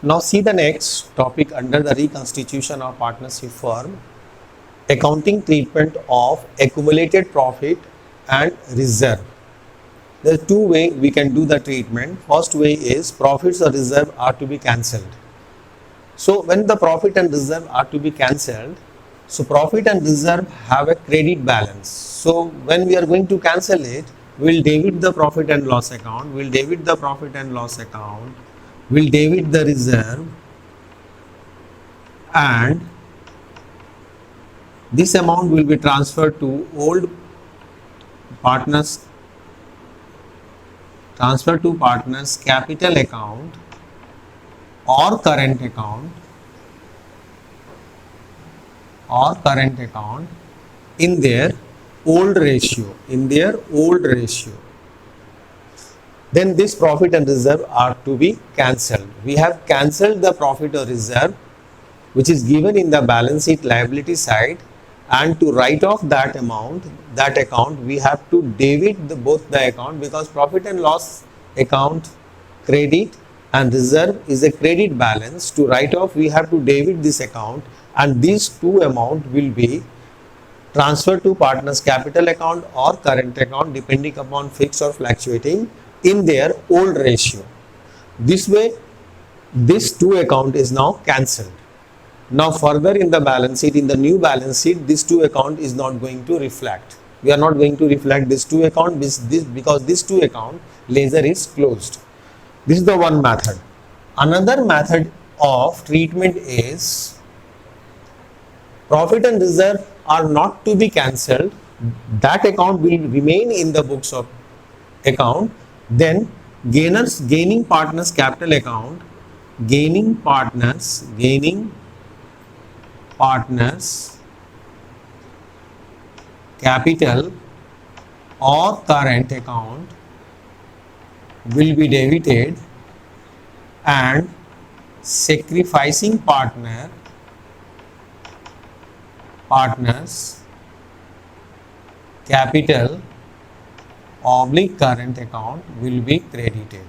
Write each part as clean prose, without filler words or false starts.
Now see the next topic under the reconstitution of partnership firm, accounting treatment of accumulated profit and reserve. There are two ways we can do the treatment. First way is profits or reserve are to be cancelled. So when the profit and reserve are to be cancelled, so profit and reserve have a credit balance. So when we are going to cancel it, we'll debit the profit and loss account, we'll debit the profit and loss account, we'll debit the reserve, and this amount will be transferred to old partners, capital account or current account in their old ratio, then this profit and reserve are to be cancelled. We have cancelled the profit or reserve which is given in the balance sheet liability side, and to write off that amount, that account, we have to debit both the account, because profit and loss account credit and reserve is a credit balance. To write off, we have to debit this account, and these two amount will be transferred to partners capital account or current account depending upon fixed or fluctuating in their old ratio. This way this two account is now cancelled. Now further in the balance sheet, in the new balance sheet, this two account is not going to reflect. We are not going to reflect this two account because this two account ledger is closed. This is the one method. Another method of treatment is profit and reserve are not to be cancelled. That account will remain in the books of account. Then gaining partners capital account, gaining partners capital or current account will be debited, and sacrificing partners capital / current account will be credited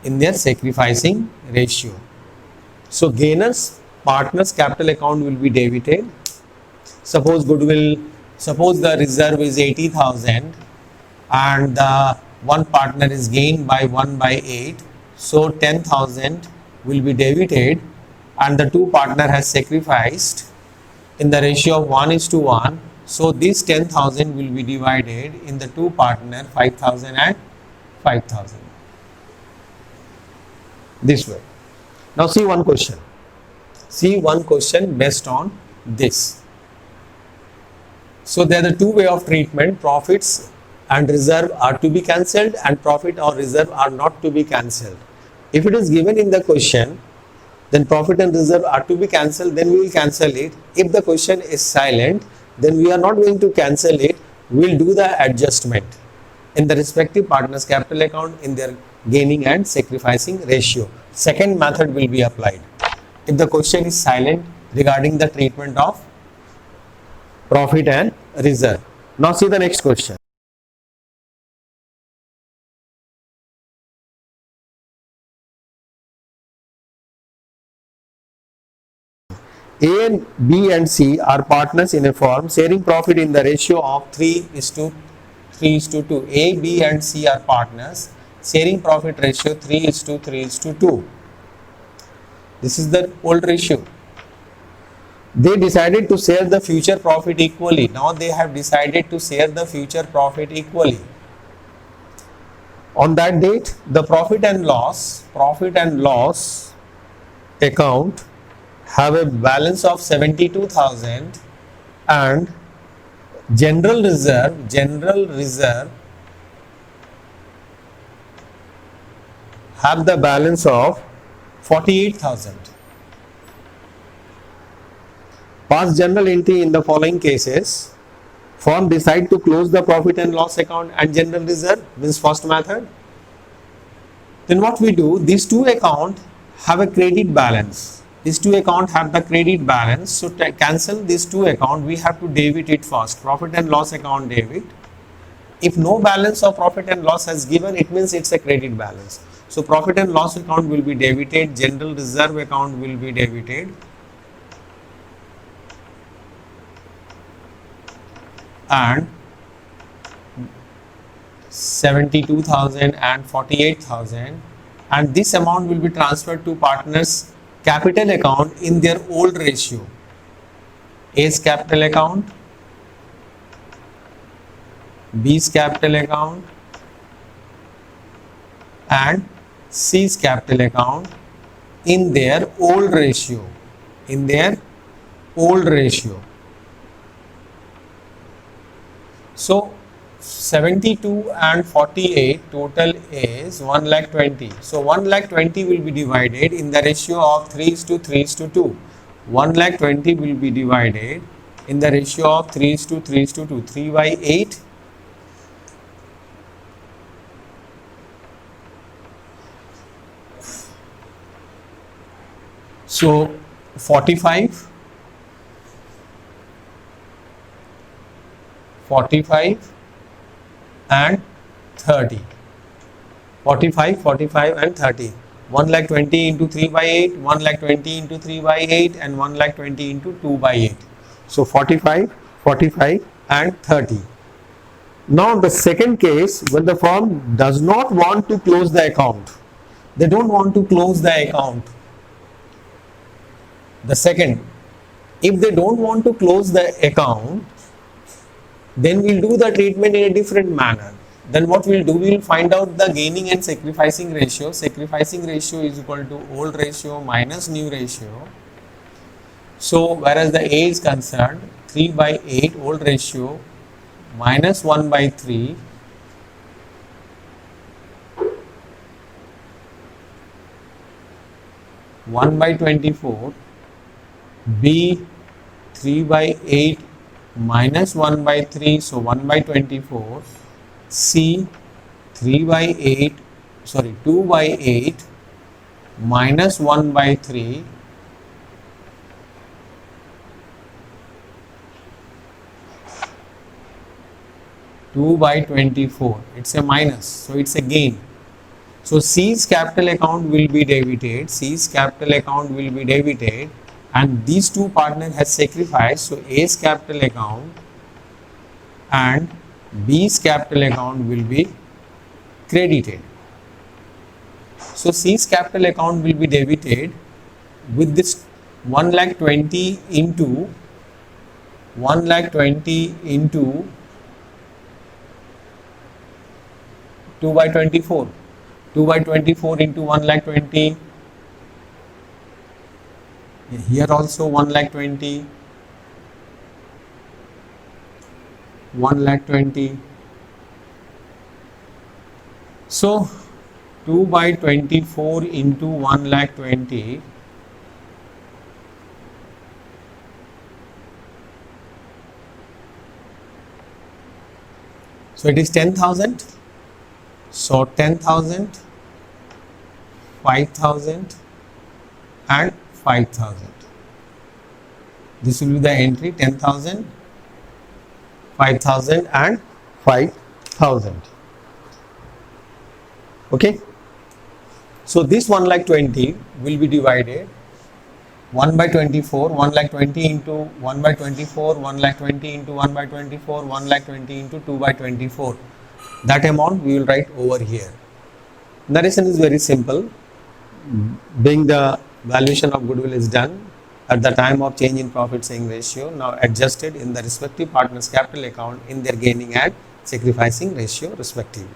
in their sacrificing ratio. So gainers partners capital account will be debited. Suppose the reserve is 80,000 and the one partner is gained by 1/8, so 10,000 will be debited, and the two partner has sacrificed in the ratio of 1:1. So this 10,000 will be divided in the two partner 5,000 and 5,000. This way. Now see one question. Based on this. So there are two ways of treatment. Profits and reserve are to be cancelled, and profit or reserve are not to be cancelled. If it is given in the question, then profit and reserve are to be cancelled, then we will cancel it. If the question is silent, then we are not going to cancel it. We will do the adjustment in the respective partners capital account in their gaining and sacrificing ratio. Second method will be applied if the question is silent regarding the treatment of profit and reserve. Now see the next question. A, B and C are partners in a firm sharing profit in the ratio of 3:2. A, B and C are partners sharing profit ratio 3:2. This is the old ratio. They decided to share the future profit equally. Now they have decided to share the future profit equally. On that date, the profit and loss account have a balance of 72,000, and general reserve have the balance of 48,000. Pass general entry in the following cases. Firm decide to close the profit and loss account and general reserve, means first method. Then what we do, these two accounts have a credit balance. These two accounts have the credit balance. So to cancel these two accounts, we have to debit it first. Profit and loss account debit. If no balance of profit and loss has given, it means it's a credit balance. So profit and loss account will be debited, general reserve account will be debited, and 72,000 and 48,000, and this amount will be transferred to partners capital account in their old ratio. A's capital account, B's capital account, and C's capital account in their old ratio. In their old ratio. So 72 and 48 total is 1,20,000. So 1,20,000 will be divided in the ratio of 3:3:2. 1,20,000 will be divided in the ratio of 3:3:2. 3 by 8. So 45 and 30. 45 and 30. 1,20,000 into 3 by 8, 1,20,000 into 3 by 8, and 1,20,000 into 2 by 8. So 45 and 30. Now the second case, when the firm does not want to close the account, they don't want to close the account. The second, if they don't want to close the account, then we'll do the treatment in a different manner. Then what we'll do, we'll find out the gaining and sacrificing ratio. Sacrificing ratio is equal to old ratio minus new ratio. So whereas the A is concerned, 3 by 8 old ratio minus 1 by 3 1 by 24, B 3 by 8 minus 1 by 3, so 1 by 24, C 2 by 8 minus 1 by 3, (2 by 24). It's a minus, so it's a gain. So C's capital account will be debited. C's capital account will be debited, and these two partners has sacrificed. So A's capital account and B's capital account will be credited. So C's capital account will be debited with this 1,20,000 into 2 by 24. 2 by 24 into 1,20,000. Here also 1,20,000. 1,20,000. So 2 by 24 into 1,20,000. So it is 10,000. So 10,000, 5,000 and 5,000. This will be the entry: 10,000, 5,000 and 5,000. Okay. So this 1,20,000 will be divided 1 by 24, 1,20,000 into 1 by 24, 1,20,000 into 1 by 24, 1,20,000 into 2 by 24. That amount we will write over here. Narration is very simple. Being the valuation of goodwill is done at the time of change in profit sharing ratio, now adjusted in the respective partners' capital account in their gaining and sacrificing ratio respectively.